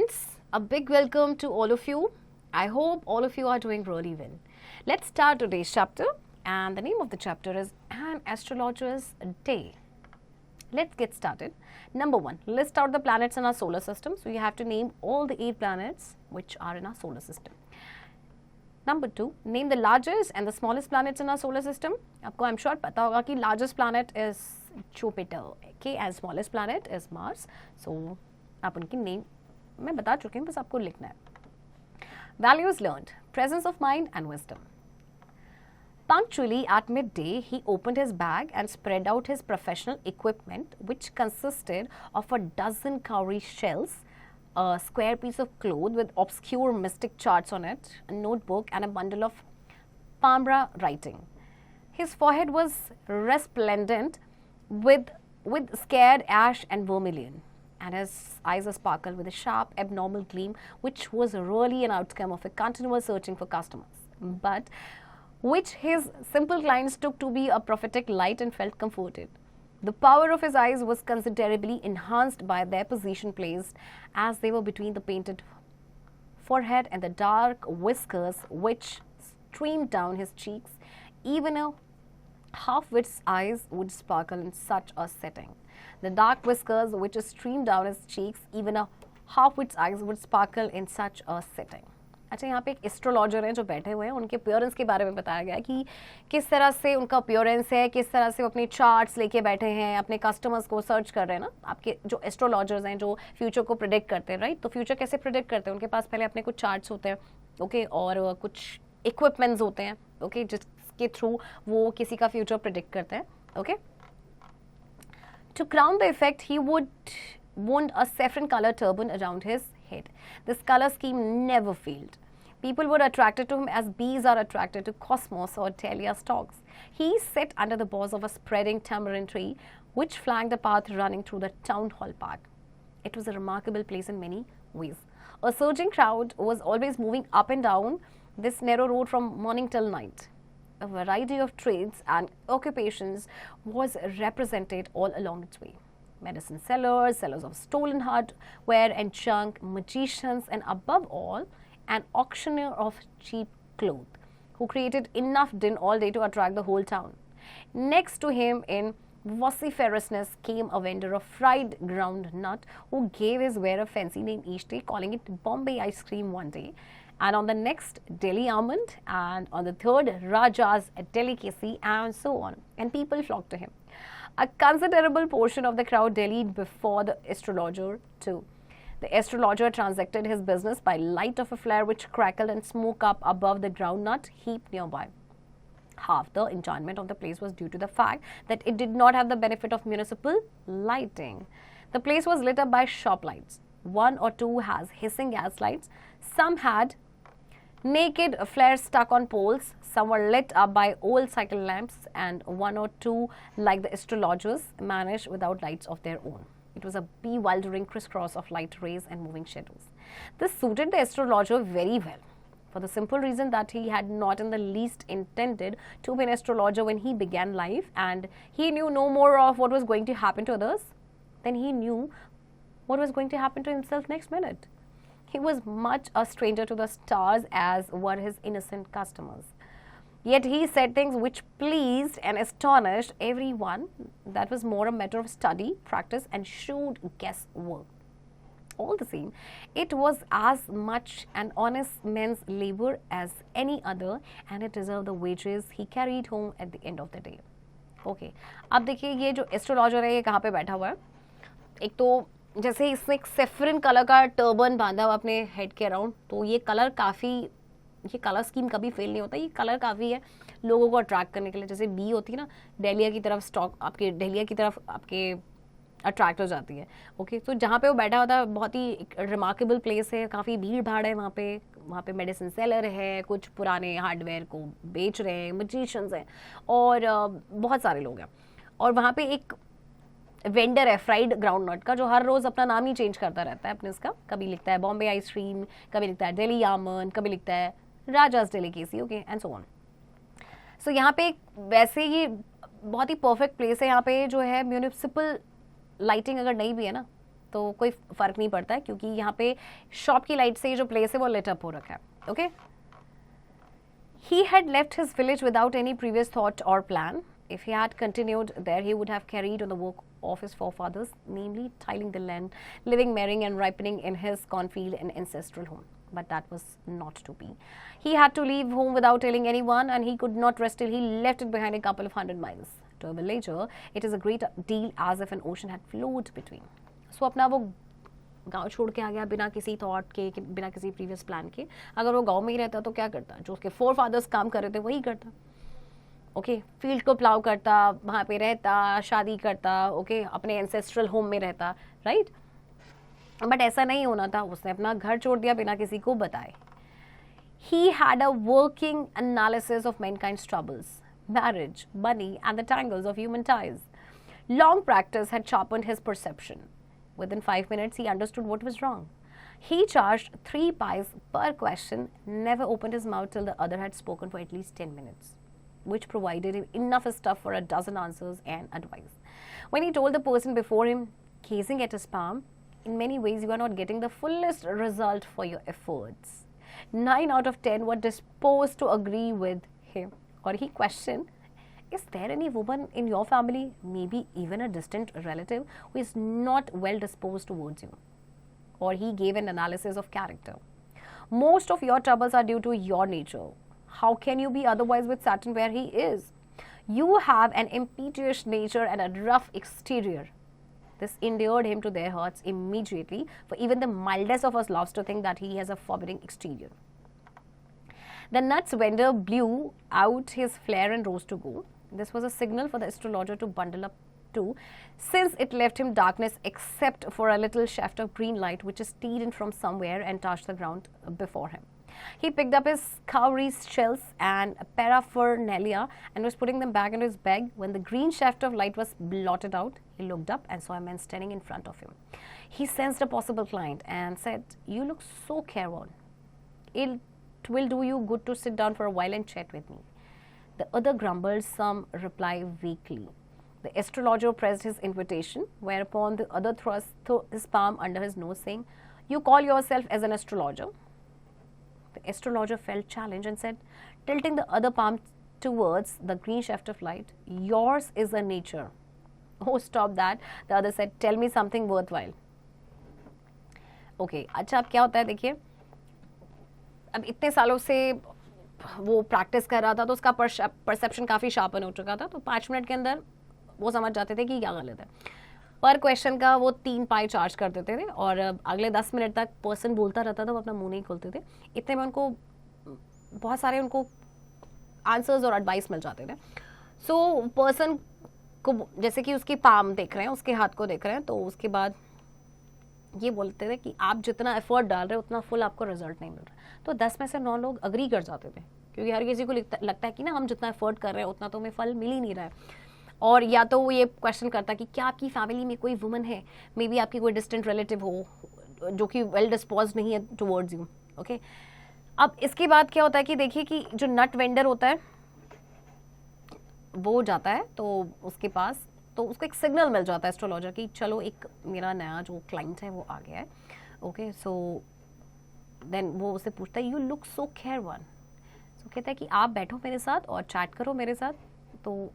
friends, a big welcome to all of you. I hope all of you are doing really well. Let's start today's chapter, and the name of the chapter is An Astrologer's Day. Let's get started. Number one, list out the planets in our solar system. So you have to name all the 8 planets which are in our solar system. Number 2, name the largest and the smallest planets in our solar system. आपको I'm sure पता होगा कि largest planet is Jupiter, okay, and smallest planet is Mars. So आप उनकी name मैं बता चुकी हूँ, बस आपको लिखना है. Values learned, presence of mind and wisdom. Punctually at midday, he opened his bag and spread out his professional equipment, which consisted of a dozen cowrie shells, a square piece of cloth with obscure mystic charts on it, a notebook, and a bundle of Pambra writing. His forehead was resplendent with scared ash and vermilion, and his eyes sparkled with a sharp, abnormal gleam, which was really an outcome of a continual searching for customers, but which his simple clients took to be a prophetic light and felt comforted. The power of his eyes was considerably enhanced by their position placed as they were between the painted forehead and the dark whiskers which streamed down his cheeks. Even a half-wit's eyes would sparkle in such a setting. The dark whiskers which streamed down his cheeks, even a half-wit's eyes would sparkle in such a setting. अच्छा, यहाँ पे एक astrologer हैं जो बैठे हुए हैं, उनके अपीयरेंस के बारे में बताया गया है कि किस तरह से उनका अपीयरेंस है, किस तरह से वो अपने चार्ट्स लेके बैठे हैं, अपने कस्टमर्स को सर्च कर रहे हैं ना. आपके जो एस्ट्रोलॉजर्स हैं जो फ्यूचर को प्रिडिक्ट करते हैं, राइट, तो फ्यूचर कैसे प्रिडिक्ट करते हैं, उनके पास पहले अपने कुछ चार्ट्स होते हैं, ओके, और कुछ इक्विपमेंट्स होते हैं, ओके, जिसके थ्रू वो किसी का फ्यूचर प्रिडिक्ट करते हैं, okay. To crown the effect, he would wound a saffron-colored turban around his head. This color scheme never failed. People were attracted to him as bees are attracted to cosmos or dahlia stalks. He sat under the boughs of a spreading tamarind tree, which flanked the path running through the town hall park. It was a remarkable place in many ways. A surging crowd was always moving up and down this narrow road from morning till night. A variety of trades and occupations was represented all along its way. Medicine sellers, sellers of stolen hardware and junk, magicians, and above all, an auctioneer of cheap clothes, who created enough din all day to attract the whole town. Next to him in vociferousness came a vendor of fried ground nut, who gave his wearer a fancy name each day, calling it Bombay ice cream one day, and on the next Delhi almond, and on the third Raja's delicacy, and so on. And people flocked to him. A considerable portion of the crowd dallied before the astrologer too. The astrologer transacted his business by light of a flare which crackled and smoke up above the groundnut heap nearby. Half the enchantment of the place was due to the fact that it did not have the benefit of municipal lighting. The place was lit up by shop lights. 1 or 2 has hissing gas lights. Some had naked flares stuck on poles. Some were lit up by old cycle lamps, and 1 or 2, like the astrologers, managed without lights of their own. It was a bewildering crisscross of light rays and moving shadows. This suited the astrologer very well, for the simple reason that he had not in the least intended to be an astrologer when he began life, and he knew no more of what was going to happen to others than he knew what was going to happen to himself next minute. He was much a stranger to the stars as were his innocent customers. Yet he said things which pleased and astonished everyone. That was more a matter of study, practice, and shrewd guesswork. All the same, it was as much an honest man's labor as any other, and it deserved the wages he carried home at the end of the day. Okay, अब देखिए ये जो astrologer है ये कहाँ पे बैठा हुआ है. एक तो जैसे इसने एक सेफरन कलर का टर्बन बांधा हुआ अपने हेड के अराउंड, तो ये कलर स्कीम कभी फेल नहीं होता. ये कलर काफ़ी है लोगों को अट्रैक्ट करने के लिए. जैसे बी होती है ना, डहलिया की तरफ स्टॉक आपके डहलिया की तरफ आपके अट्रैक्ट हो जाती है. ओके, तो जहाँ पे वो बैठा होता है बहुत ही रिमार्केबल प्लेस है, काफ़ी भीड़ भाड़ है वहाँ पे मेडिसिन सेलर है, कुछ पुराने हार्डवेयर को बेच रहे हैं, मजिशियंस हैं, और बहुत सारे लोग हैं. और वहाँ पे एक वेंडर है फ्राइड ग्राउंड नट का, जो हर रोज़ अपना नाम ही चेंज करता रहता है अपने उसका. कभी लिखता है बॉम्बे आइसक्रीम, कभी लिखता है दिल्ली आमंड, कभी लिखता है Raja's delicacy, okay, and so on. So यहाँ पे वैसे ये बहुत ही परफेक्ट प्लेस है. यहाँ पे जो है म्यूनिसिपल लाइटिंग अगर नहीं भी है ना, तो कोई फ़र्क नहीं पड़ता है, क्योंकि यहाँ पे शॉप की लाइट से जो प्लेस है वो लिट अप हो रखा है. Okay. He had left his village without any previous thought or plan. If he had continued there, he would have carried on the work of his forefathers, namely tilling the land, living, marrying, and ripening in his cornfield and ancestral home. But that was not to be. He had to leave home without telling anyone, and he could not rest till he left it behind a couple of 100 miles. To a villager, it is a great deal as if an ocean had flowed between. So अपना वो गांव छोड़ के आ गया बिना किसी thought के, बिना किसी प्रीवियस प्लान के. अगर वो गांव में ही रहता तो क्या करता? जो उसके फोर फादर्स काम कर रहे थे वही करता. ओके. फील्ड को प्लाव करता, वहाँ पे रहता, शादी करता, ओके, अपने एंसेस्ट्रल होम में रहता, राइट. बट ऐसा नहीं होना था. उसने अपना घर छोड़ दिया बिना किसी को बताए. He had a working analysis of mankind's troubles, marriage, money, and the tangles of human ties. Long practice had sharpened his perception. Within 5 minutes, he understood what was wrong. He charged 3 pies per question, never opened his mouth till the other had spoken for at least 10 minutes, which provided him enough stuff for a dozen answers and advice. When he told the person before him, gazing at his palm, in many ways you are not getting the fullest result for your efforts. 9 out of 10 were disposed to agree with him. Or he questioned, is there any woman in your family, maybe even a distant relative, who is not well disposed towards you? Or he gave an analysis of character. Most of your troubles are due to your nature. How can you be otherwise with Saturn where he is? You have an impetuous nature and a rough exterior. This endeared him to their hearts immediately, for even the mildest of us loves to think that he has a forbidding exterior. The nuts vendor blew out his flare and rose to go. This was a signal for the astrologer to bundle up too, since it left him darkness except for a little shaft of green light which steamed in from somewhere and touched the ground before him. He picked up his cowries shells and paraphernalia and was putting them back into his bag when the green shaft of light was blotted out. He looked up and saw a man standing in front of him. He sensed a possible client and said, "You look so careworn. It will do you good to sit down for a while and chat with me." The other grumbled some reply weakly. The astrologer pressed his invitation, whereupon the other thrust his palm under his nose, saying, "You call yourself as an astrologer?" The astrologer felt challenged and said, tilting the other palm towards the green shaft of light, "Yours is a nature." "Oh, stop that," the other said. "Tell me something worthwhile." Okay, अच्छा अब क्या होता है देखिए, अब इतने सालों से वो प्रैक्टिस कर रहा था तो उसका परसेप्शन काफ़ी शार्पन हो चुका था. तो 5 मिनट के अंदर वो समझ जाते थे कि क्या गलत है. पर क्वेश्चन का वो 3 पाई चार्ज कर देते थे और अगले 10 मिनट तक पर्सन बोलता रहता था, वो अपना मुंह नहीं खोलते थे. इतने में उनको बहुत सारे उनको आंसर्स और एडवाइस मिल जाते थे. सो पर्सन को जैसे कि उसकी पाम देख रहे हैं, उसके हाथ को देख रहे हैं, तो उसके बाद ये बोलते थे कि आप जितना एफर्ट डाल रहे हो उतना फुल आपको रिजल्ट नहीं मिल रहा. तो 10 में से 9 लोग अग्री कर जाते थे, क्योंकि हर किसी को लगता है कि ना हम जितना एफर्ट कर रहे हैं उतना तो हमें फल मिल ही नहीं रहा है. और या तो वो ये क्वेश्चन करता कि क्या आपकी फैमिली में कोई वुमन है, मे बी आपकी कोई डिस्टेंट रिलेटिव हो जो कि वेल डिस्पोज नहीं है टुवर्ड्स यू. ओके. अब इसके बाद क्या होता है कि देखिए कि जो नट वेंडर होता है वो जाता है तो उसके पास, तो उसको एक सिग्नल मिल जाता है एस्ट्रोलॉजर की, चलो एक मेरा नया जो क्लाइंट है वो आ गया है. ओके. सो देन वो उससे पूछता है, "यू लुक सो केयरवन." तो कहता है कि आप बैठो मेरे साथ और चैट करो मेरे साथ. तो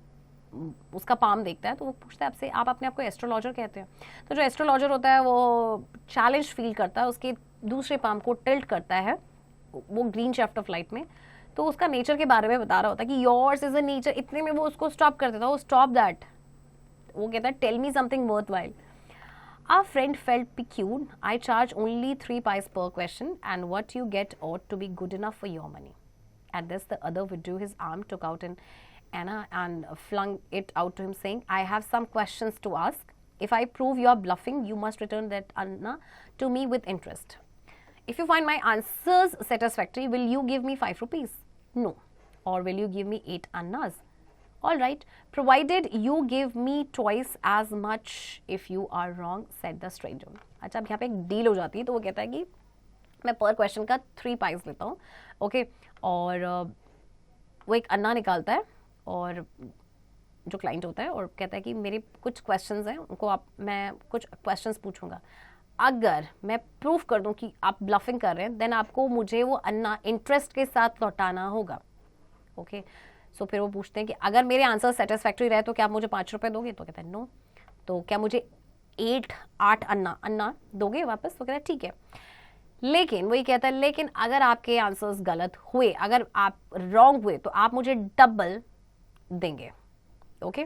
उसका पाम देखता है तो वो पूछता है आपसे, आप अपने आप को एस्ट्रोलॉजर कहते हैं? तो जो एस्ट्रोलॉजर होता है वो चैलेंज फील करता है, उसके दूसरे पाम को टिल्ट करता है वो ग्रीन शेफ्ट ऑफ लाइट में. तो उसका नेचर के बारे में बता रहा होता है कि योर्स इज अ नेचर. इतने में वो उसको स्टॉप कर देता है. वो स्टॉप दैट. वो कहता है, "tell me something worthwhile." Our friend felt piqued. "I charge only 3 pies per question, and what you get ought to be good enough for your money." At this, the other withdrew his arm, took out an anna, and flung it out to him, saying, "I have some questions to ask. If I prove you are bluffing, you must return that anna to me with interest. If you find my answers satisfactory, will you give me 5 rupees? No. Or will you give me 8 annas? All right, provided you give me twice as much if you are wrong," said the stranger. अच्छा, अब यहाँ पे एक deal हो जाती है. तो वो कहता है कि मैं पर क्वेश्चन का 3 पाइस लेता हूँ. ओके. और वो एक अन्ना निकालता है और जो क्लाइंट होता है और कहता है कि मेरे कुछ क्वेश्चंस हैं, उनको मैं कुछ क्वेश्चंस पूछूंगा, अगर मैं प्रूफ कर दूं कि आप ब्लफिंग कर रहे हैं, देन आपको मुझे वो अन्ना इंटरेस्ट के साथ लौटाना होगा। ओके सो फिर वो पूछते हैं कि अगर मेरे आंसर सेटिस्फैक्ट्री रहे तो क्या आप मुझे 5 रुपये दोगे? तो कहता है नो। तो क्या मुझे 8 अन्ना दोगे वापस? तो कहता है ठीक है। लेकिन वही कहता है, लेकिन अगर आपके आंसर्स गलत हुए, अगर आप रॉन्ग हुए, तो आप मुझे डबल देंगे। Okay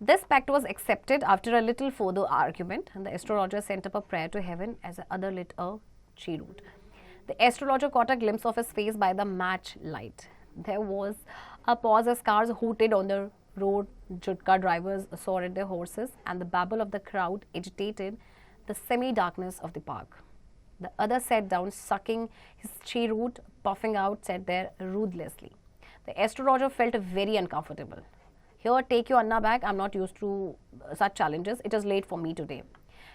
This pact was accepted after a little further argument, and the astrologer sent up a prayer to heaven as the other lit a cheroot. The astrologer caught a glimpse of his face by the match light. There was a pause as cars hooted on the road, jutka drivers soared their horses, and the babble of the crowd agitated the semi-darkness of the park. The other sat down, sucking his cheroot, puffing out, sat there ruthlessly. The astrologer felt very uncomfortable. Here, take your Anna back. I'm not used to such challenges. It is late for me today.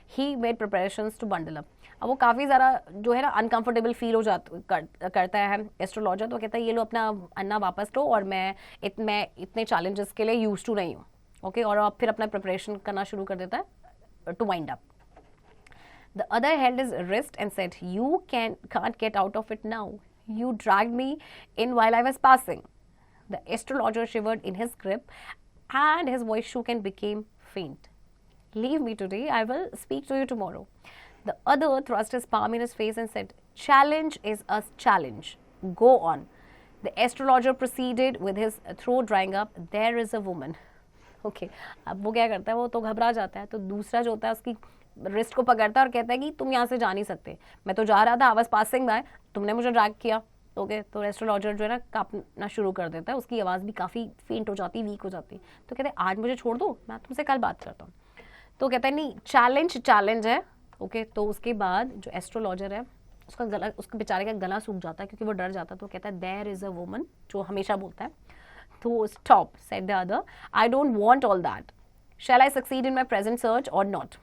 He made preparations to bundle up. अब वो काफ़ी ज़्यादा जो है ना uncomfortable feel हो करता है एस्ट्रोलॉजर, तो कहता है ये लो अपना अन्ना वापस लो, और मैं इतने चैलेंजेस के लिए यूज टू नहीं हूँ। ओके और अब फिर अपना प्रिपरेशन करना शुरू कर देता है to wind up. The other held his wrist and said, "You can't get out of it now. You dragged me in while I was passing." The astrologer shivered in his grip, and his voice shook and became faint. "Leave me today. I will speak to you tomorrow." The other thrust his palm in his face and said, "Challenge is a challenge. Go on." The astrologer proceeded with his throat drying up. "There is a woman." Okay, अब वो क्या करता है, वो तो घबरा जाता है, तो दूसरा जो होता है उसकी रिस्ट को पकड़ता है और कहता है कि तुम यहाँ से जा नहीं सकते, मैं तो जा रहा था, आई वाज पासिंग बाय, तुमने मुझे ड्रैग किया। ओके तो एस्ट्रोलॉजर जो है ना कांपना शुरू कर देता है, उसकी आवाज़ भी काफ़ी फेंट हो जाती है, वीक हो जाती है। तो कहते हैं आज मुझे छोड़ दो, मैं तुमसे कल बात करता हूँ। तो कहता है नहीं, चैलेंज है। ओके तो उसके बाद जो एस्ट्रोलॉजर है उसके बेचारे का गला सूख जाता है क्योंकि वो डर जाता है। तो कहता है देयर इज़ अ वुमन, जो हमेशा बोलता है। तो stop, said the other, I don't want all that. Shall I succeed in my present search और not?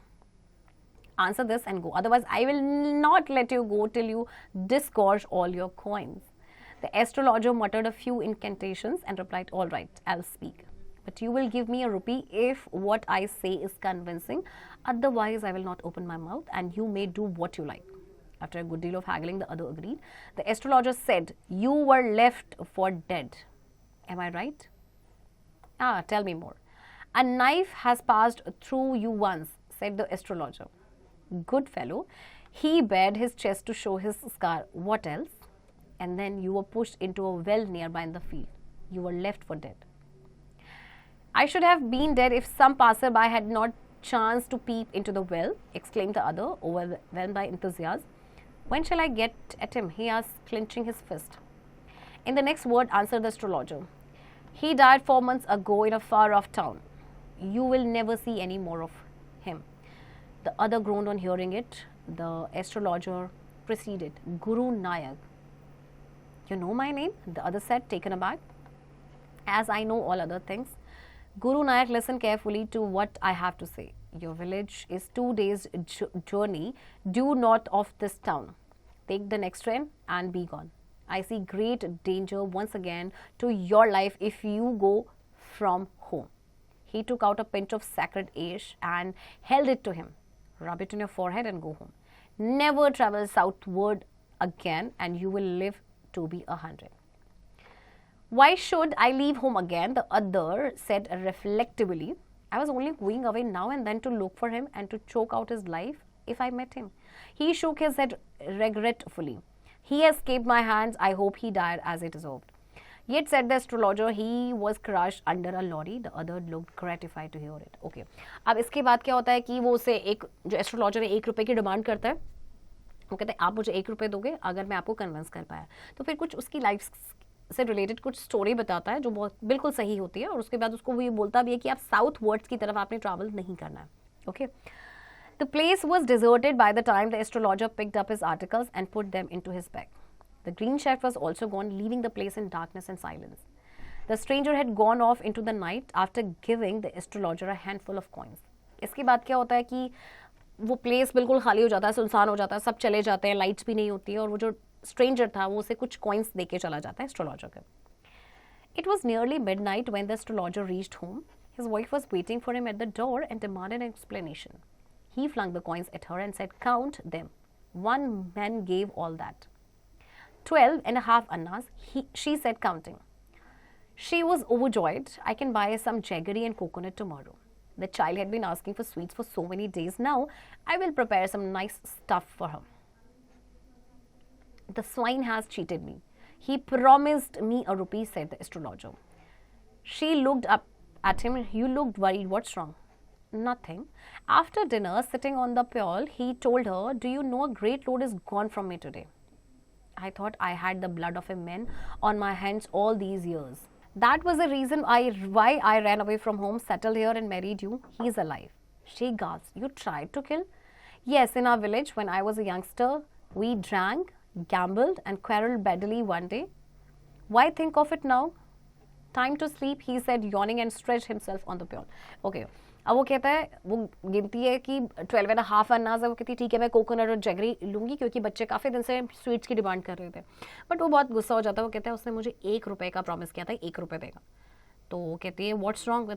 Answer this and go. Otherwise, I will not let you go till you disgorge all your coins. The astrologer muttered a few incantations and replied, "All right, I'll speak. But you will give me a rupee if what I say is convincing. Otherwise, I will not open my mouth and you may do what you like." After a good deal of haggling, the other agreed. The astrologer said, "You were left for dead. Am I right?" "Ah, tell me more." "A knife has passed through you once," said the astrologer. "Good fellow." He bared his chest to show his scar. "What else?" "And then you were pushed into a well nearby in the field. You were left for dead." "I should have been dead if some passerby had not chanced to peep into the well," exclaimed the other, overwhelmed by enthusiasm. "When shall I get at him?" he asked, clenching his fist. "In the next word," answered the astrologer. "He died 4 months ago in a far-off town. You will never see any more of him." The other groaned on hearing it. The astrologer proceeded, "Guru Nayak." "You know my name?" the other said, taken aback. "As I know all other things." "Guru Nayak, listen carefully to what I have to say. Your village is 2 days' journey due north of this town. Take the next train and be gone. I see great danger once again to your life if you go from home." He took out a pinch of sacred ash and held it to him. "Rub it on your forehead and go home. Never travel southward again and you will live to be 100. "Why should I leave home again?" the other said reflectively. "I was only going away now and then to look for him and to choke out his life if I met him." He shook his head regretfully. "He escaped my hands. I hope he died as it deserved." Yet, said the astrologer, he was crushed under a lorry. The other looked gratified to hear it. Okay. अब इसके बाद क्या होता है कि वो उसे एक जो एस्ट्रोलॉजर है 1 रुपये की डिमांड करता है। वो कहते हैं आप मुझे 1 रुपये दोगे अगर मैं आपको कन्विंस कर पाया। तो फिर कुछ उसकी लाइफ से रिलेटेड कुछ स्टोरी बताता है जो बहुत बिल्कुल सही होती है, और उसके बाद उसको वो ये बोलता भी है कि आप साउथ वर्ड्स की तरफ आपने ट्रैवल नहीं करना है। Okay The place was deserted by the time the astrologer picked up his articles and put them into his bag. The green chef was also gone, leaving the place in darkness and silence. The stranger had gone off into the night after giving the astrologer a handful of coins. इसके बाद क्या होता है कि वो place बिल्कुल खाली हो जाता है, सुनसान हो जाता है, सब चले जाते हैं, लाइट्स भी नहीं होती है, और वो जो स्ट्रेंजर था वो उसे कुछ कॉइन्स दे के चला जाता है एस्ट्रोलॉजर के. It was nearly midnight when the astrologer reached home. His wife was waiting for him at the door and demanded an explanation. He flung the coins at her and said, "Count them." One man gave all that. 12.5 annas, she said, counting. She was overjoyed. "I can buy some jaggery and coconut tomorrow. The child had been asking for sweets for so many days now. I will prepare some nice stuff for her. The swine has cheated me. He promised me a rupee," said the astrologer. She looked up at him. "You looked worried. What's wrong?" "Nothing." After dinner, sitting on the pole, he told her, "Do you know a great load is gone from me today? I thought I had the blood of a man on my hands all these years. That was the reason why I ran away from home, settled here and married you. He's alive." She gasped. "You tried to kill?" "Yes, in our village when I was a youngster. We drank, gambled and quarreled badly one day. Why think of it now? Time to sleep," he said, yawning and stretched himself on the pole. Okay. अब वो कहता है, वो गिनती है कि 12.5 अन्नाज है, वो कहती है ठीक है मैं कोकोनट और जगरी लूँगी क्योंकि बच्चे काफ़ी दिन से स्वीट्स की डिमांड कर रहे थे. बट वो बहुत गुस्सा हो जाता है. वो कहता है उसने मुझे 1 रुपये का प्रॉमिस किया था, 1 रुपये देगा. तो वो कहती है व्हाट्स रॉन्ग.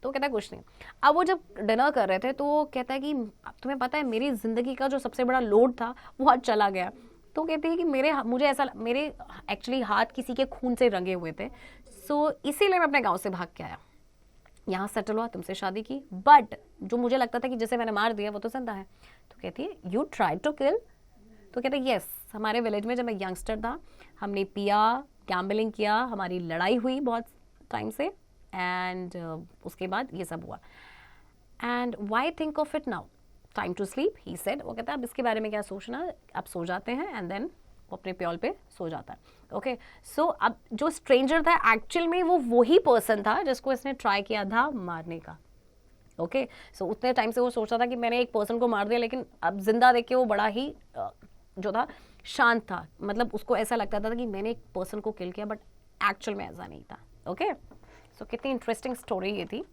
तो कहता है कुछ नहीं. अब वो जब डिनर कर रहे थे तो वो कहता है कि तुम्हें पता है मेरी ज़िंदगी का जो सबसे बड़ा लोड था वो आज चला गया. तो कहती है कि मेरे एक्चुअली हाथ किसी के खून से रंगे हुए थे, सो इसीलिए मैं अपने गाँव से भाग के आया, यहाँ सेटल हुआ, तुमसे शादी की, बट जो मुझे लगता था कि जिसे मैंने मार दिया वो तो जिंदा है. तो कहती है यू ट्राइड टू किल. तो कहते हैं यस, हमारे विलेज में जब मैं यंगस्टर था हमने पिया, गैम्बलिंग किया, हमारी लड़ाई हुई बहुत टाइम से, एंड उसके बाद ये सब हुआ. And why think of it now, time to sleep, he said. वो कहता है अब इसके बारे में क्या सोचना, अब सो जाते हैं. एंड देन वो अपने प्योल पे सो जाता है. ओके, सो अब जो स्ट्रेंजर था एक्चुअल में वो वही पर्सन था जिसको इसने ट्राई किया था मारने का. ओके, सो उतने टाइम से वो सोचता था कि मैंने एक पर्सन को मार दिया, लेकिन अब जिंदा देख के वो बड़ा ही जो था शांत था. मतलब उसको ऐसा लगता था कि मैंने एक पर्सन को किल किया, बट एक्चुअल में ऐसा नहीं था. ओके, सो कितनी इंटरेस्टिंग स्टोरी ये थी.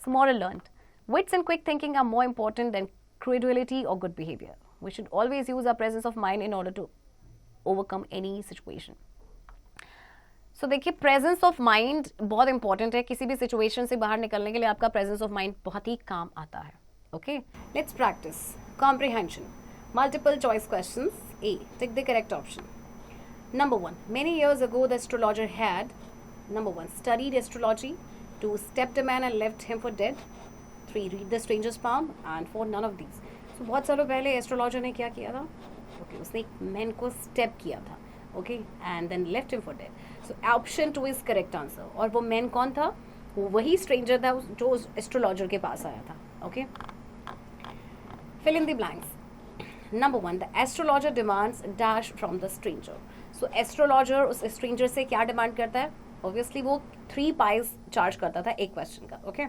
So moral learned, wits and quick thinking are more important than credulity और good behaviour. We should always use our presence of mind in order to overcome any situation. So देखिए, presence of mind बहुत important है. किसी भी situation से बाहर निकलने के लिए आपका प्रेजेंस ऑफ माइंड बहुत ही काम आता है. Okay, let's practice comprehension. Multiple choice questions. A, take the correct option. Number 1, many years ago the astrologer had, number 1, studied astrology. 2, stepped a man and left him for dead. 3, read the stranger's palm. And 4, none of these. So बहुत सालों पहले astrologer ने क्या किया था? Okay, उसने एक man को स्टेप किया था. Okay, and then left him for dead. So option 2 is correct answer. और वो मैन कौन था? वो वही स्ट्रेंजर था जो उस एस्ट्रोलॉजर के पास आया था. Okay, fill in the blanks. Number 1, the astrologer demands dash from the stranger. So astrologer उस stranger से क्या डिमांड करता है? Obviously वो 3 pies चार्ज करता था एक क्वेश्चन का. Okay,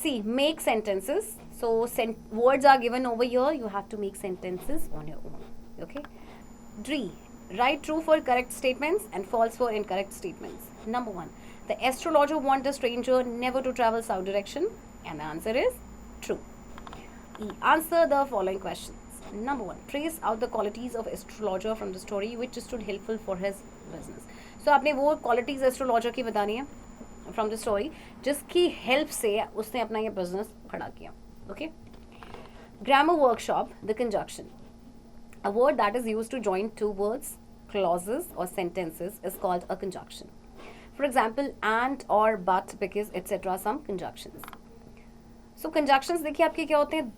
C, make sentences. So words are given over here, you have to make sentences on your own. Okay, D, write true for correct statements and false for incorrect statements. Number 1, the astrologer wants the stranger never to travel south direction, and the answer is true. E, answer the following questions. Number 1, trace out the qualities of astrologer from the story which stood helpful for his business. So आपने वो qualities astrologer की बतानी है from the story जिसकी help से उसने अपना ये business खड़ा किया. Okay, grammar workshop. The conjunction, a word that is used to join two words, clauses or sentences is called a conjunction. For example, and or but, because etc. some conjunctions. So conjunctions देखिए आपके क्या होते हैं,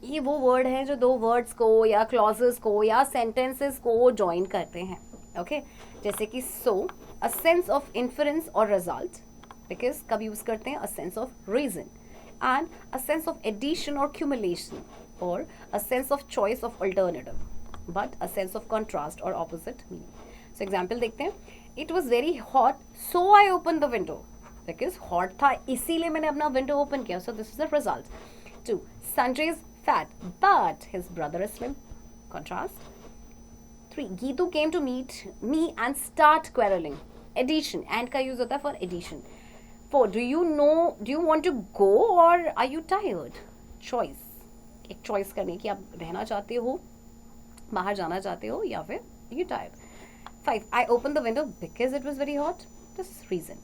ये वो word हैं जो दो वर्ड्स को या क्लॉजेस को या सेंटेंसेस को ज्वाइन करते हैं. ओके, जैसे कि so, a sense of inference और रिजल्ट, बिकॉज कब यूज करते हैं, a sense of reason, and a sense of addition और क्यूमुलेशन, और a sense of choice of alternative, but a sense of contrast और ऑपोजिट मीनिंग. सो एग्जाम्पल देखते हैं. It was very hot so I open the window, because hot था इसीलिए मैंने अपना window open किया. So this is the result. 2, Sanjay is fat but his brother is slim, contrast. 3, Geetu came to meet me and start quarreling, addition, and का use होता है for addition. 4, do you want to go or are you tired, choice, एक choice करने की, आप रहना चाहते हो, बाहर जाना चाहते हो, या फिर you tired. 5. I opened the window because it was very hot. This is reason.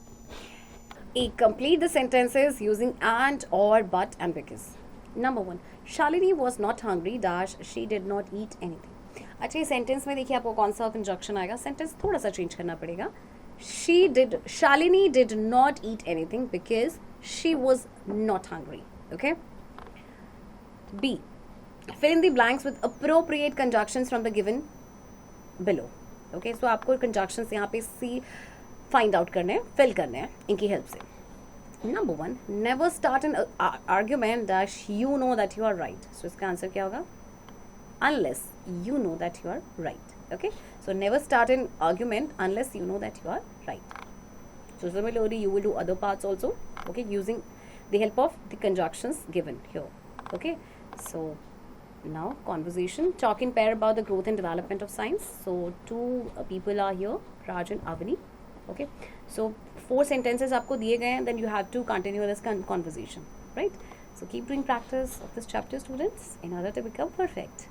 E. Complete the sentences using and, or, but and because. Number 1. Shalini was not hungry dash she did not eat anything. अच्छा, sentence में देखिए आपको कौन सा conjunction आएगा. Sentence थोड़ा सा change करना पड़ेगा. Shalini did not eat anything because she was not hungry. Okay. B. Fill in the blanks with appropriate conjunctions from the given below. Okay, so आपको conjunctions यहाँ पे C find out करने हैं, fill करने हैं इनकी help से. Number 1, never start an argument dash you know that you are right. So इसका आंसर क्या होगा? Unless you know that you are right. Okay, so never start an argument unless you know that you are right. So similarly, you will do other parts also. Okay, using the help of the conjunctions given here. Okay, so now conversation. Talk in pair about the growth and development of science. So two people are here, Raj and Avani. Okay, so 4 sentences आपको दिए गए हैं, then you have to continue this conversation, right? So keep doing practice of this chapter, students, in order to become perfect.